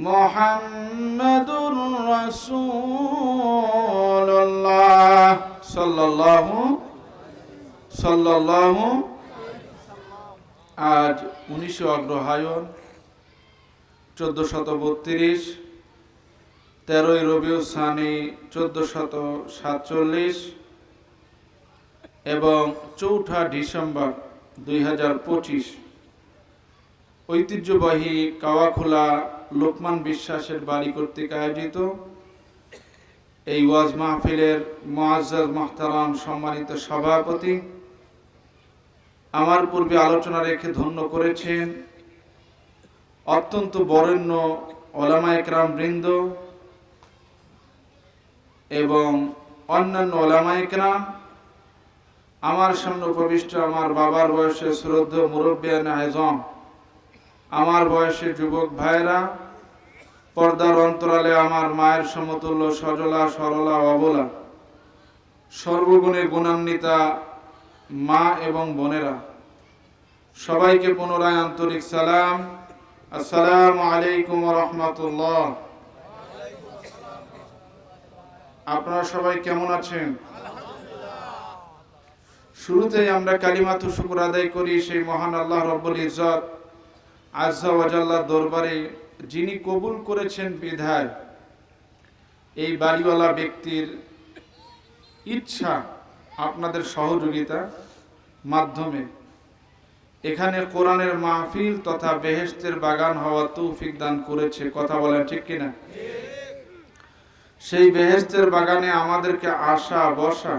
মুহাম্মাদুর রাসূলুল্লাহ সাল্লাল্লাহু আজ 19 অগ্রহায়ণ 1432, 13 রবিউল সানি 1447 এবং 4 ডিসেম্বর 2025 ঐতিহ্যবাহী কাওয়াখোলা লোকমান বিশ্বাসের বাড়ি কর্তৃক আয়োজিত এই ওয়াজ মাহফিলের মুআজ্জাজ মুহতারাম সম্মানিত সভাপতি, আমার পূর্বে আলোচনা রেখে ধন্য করেছেন অত্যন্ত বরেণ্য ওলামায়ে কেরাম বৃন্দ এবং অন্যান্য ওলামায়ে কেরাম, আমার সামনে উপবিষ্ট আমার বাবার বয়সে শ্রদ্ধেয় মুরব্বিয়ানে আযম, আমার বয়সে যুবক ভাইরা, পর্দার অন্তরালে আমার মায়ের সমতুল্য সজলা সরলা অবলা, সর্বগুণে গুণান্বিতা মা এবং বোনেরা, সবাইকে পুনরায় আন্তরিক সালাম। আসসালামু আলাইকুম ওয়া রাহমাতুল্লাহ। আপনারা সবাই কেমন আছেন? শুরুতেই আমরা কালিমাতু শুকর আদায় করি সেই মহান আল্লাহ রব্বুল ইজ্জত আযজা ওয়া জাল্লার দরবারে, যিনি কবুল করেছেন বিধায় এই বাড়িওয়ালা ব্যক্তির ইচ্ছা আপনাদের সহযোগিতা মাধ্যমে এখানে কোরআনের মাহফিল তথা বেহেশতের বাগান হওয়া তৌফিক দান করেছে। কথা বলেন ঠিক কিনা? সেই বেহেশতের বাগানে আমাদেরকে আসা বসা,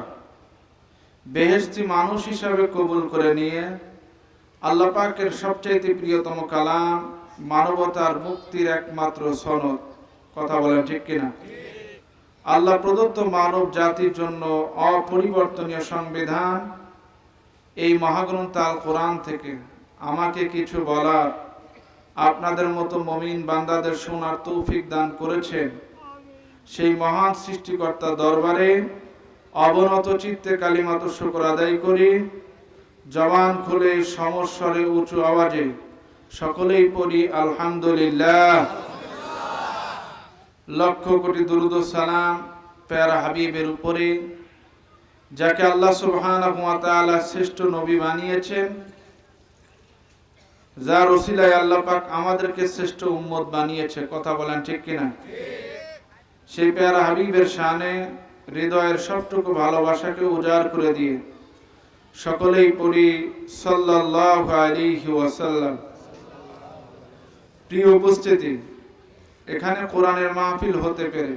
বেহেশতি মানুষ হিসাবে কবুল করে নিয়ে আল্লাহ পাকের সবচাইতে প্রিয়তম কালাম, মানবতার মুক্তির একমাত্র সনদ। কথা বলেন ঠিক কিনা? আল্লাহ প্রদত্ত মানব জাতির জন্য অপরিবর্তনীয় সংবিধান এই মহাগ্রন্থ আল কোরআন থেকে আমাকে কিছু বলার, আপনাদের মতো মুমিন বান্দাদের শোনার তৌফিক দান করেছেন। সেই মহান সৃষ্টিকর্তা দরবারে অবনত চিত্তে কালিমাতু শুকর আদায় করি। জবান খুলে সমস্বরে উঁচু আওয়াজে সকলেই পড়ি আলহামদুলিল্লাহ। লক্ষ কোটি দুরূদ ও সালাম প্যারা হাবিবের উপরে, যাকে আল্লাহ সুবহানাহু ওয়া তাআলা শ্রেষ্ঠ নবী বানিয়েছেন, যার ওসিলায় আল্লাহ পাক আমাদেরকে শ্রেষ্ঠ উম্মত বানিয়েছে। কথা বলেন ঠিক কিনা? সেই প্যারা হাবিবের শানে হৃদয়ের সবটুকু ভালোবাসাকে উজাড় করে দিয়ে সকলেই পড়ি সাল্লাল্লাহু আলাইহি ওয়াসাল্লাম। প্রিয় উপস্থিতি, এখানে কোরআনের মাহফিল হতে পেরে,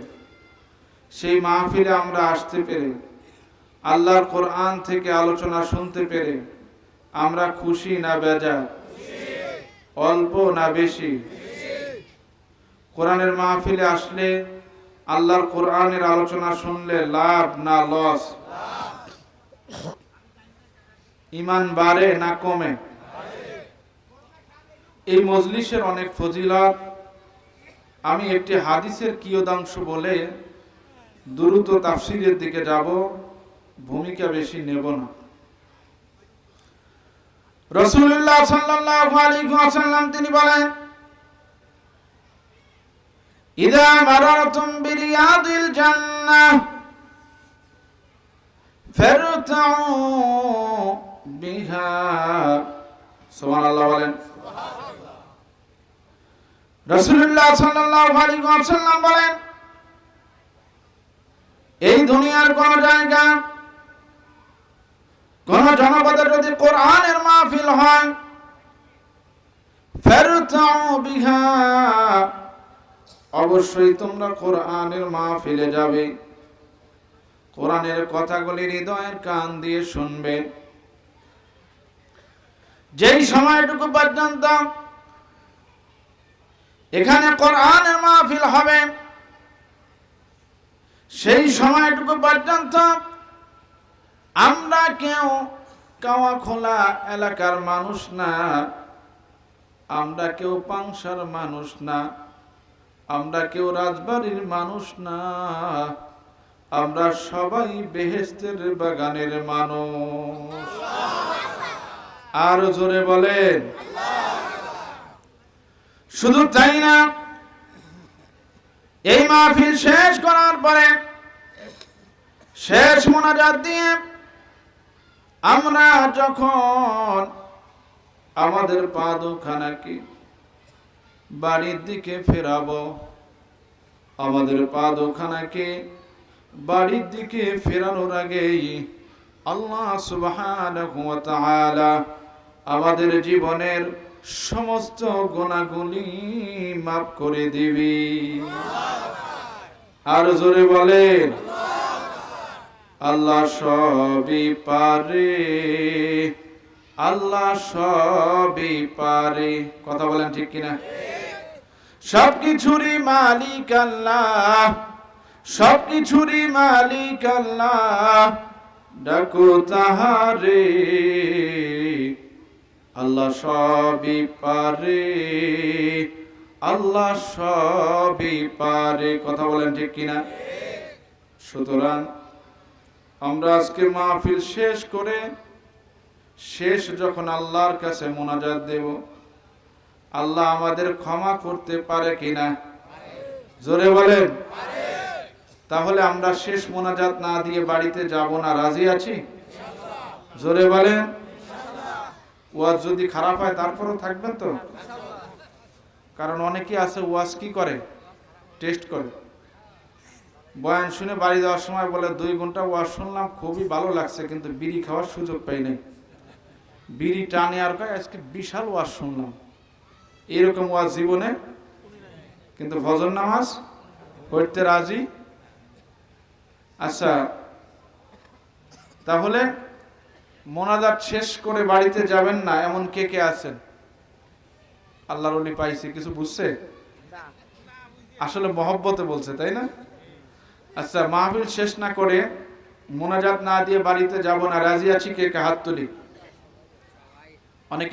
সেই মাহফিলে আমরা আসতে পেরে, আল্লাহর কোরআন থেকে আলোচনা শুনতে পেরে আমরা খুশি না বেজার? অল্প না বেশি? কোরআনের মাহফিলে আসলে, আল্লাহর কোরআনের আলোচনা শুনলে লাভ না লস? ঈমান বাড়ে না কমে? এই মজলিসের অনেক ফজিলত। আমি একটি হাদিসের কিয়দাংশ বলে দ্রুত তাফসীরের দিকে যাব, ভূমিকা বেশি নেব না। রাসূলুল্লাহ সাল্লাল্লাহু আলাইহি ওয়াসাল্লাম তিনি বলেন, ইযা মারাতুম বিরিয়াদিল জান্নাহ ফারতাউ বিহা। সুবহানাল্লাহ বলেন। রাসূলুল্লাহ সাল্লাল্লাহু আলাইহি ওয়াসাল্লাম বলেন, এই দুনিয়ার কোন জায়গা, কোন জনপদে যদি কোরআনের মাহফিল হয়, ফারতাউ বিহা, অবশ্যই তোমরা কোরআনের মাহফিলে যাবে, কোরআনের কথাগুলি হৃদয়ের কান দিয়ে শুনবে। যেই সময়টুকু পর্যন্ত এখানে কোরআনের মাহফিল হবে, সেই সময়টুকু পর্যন্ত আমরা কেউ কাওয়াখোলা এলাকার মানুষ না, আমরা কেউ পাংশার মানুষ না, আমরা কেউ রাজবাড়ির মানুষ না, আমরা সবাই বেহেশতের বাগানের মানুষ। আরো জোরে বলেন। শুধু তাই না, এই মাহফিল শেষ করার পরে শেষ মোনাজাত দিয়ে আমরা যখন আমাদের পা দুখানাকে বাড়ির দিকে ফেরাবো, আমাদের পা দুখানাকে বাড়ির দিকে ফেরানোর আগেই আল্লাহ সুবহানাহু ওয়া তাআলা আমাদের জীবনের সমস্ত গুনাহগুলি মাফ করে দিবে। আর জোরে বলেন আল্লাহ সবই পারে, আল্লাহ সবই পারে। কথা বলেন ঠিক কিনা? সবকিছুরই মালিক আল্লাহ, সবকিছুরই মালিক আল্লাহ, ডাকো তাহারে। আল্লাহ সবই পারে, আল্লাহ সবই পারে। কথা বলেন ঠিক কিনা? সুতরাং আমরা আজকে মাহফিল শেষ করে শেষ যখন আল্লাহর কাছে মোনাজাত দেব, আল্লাহ আমাদের ক্ষমা করতে পারে কিনা? জোরে বলেন। তাহলে আমরা শেষ মোনাজাত না দিয়ে বাড়িতে যাব না, রাজি আছি? জোরে বলেন। ওয়াজ যদি খারাপ হয় তারপরেও থাকবেন তো? কারণ অনেকেই আছে ওয়াজ কি করে, টেস্ট করে। বয়ান শুনে বাড়ি যাওয়ার সময় বলে 2 ঘন্টা ওয়াজ শুনলাম, খুবই ভালো লাগছে, কিন্তু বিড়ি খাওয়ার সুযোগ পাই নাই। বিড়ি টানে আর কয় আজকে বিশাল ওয়াজ শুনলাম। এরকম ওয়াজ জীবনে, কিন্তু ফজর নামাজ পড়তে রাজি। আচ্ছা, তাহলে মোনাজাত শেষ করে বাড়িতে যাবেন না এমন কে কে আছেন? আল্লাহর ওলি পাইছে, কিছু বুঝছে? আসলে মহব্বতে বলছে, তাই না? আচ্ছা, মাহফিল শেষ না করে মোনাজাত না দিয়ে বাড়িতে যাব না, রাজি আছি কে কে? হাত তুলি।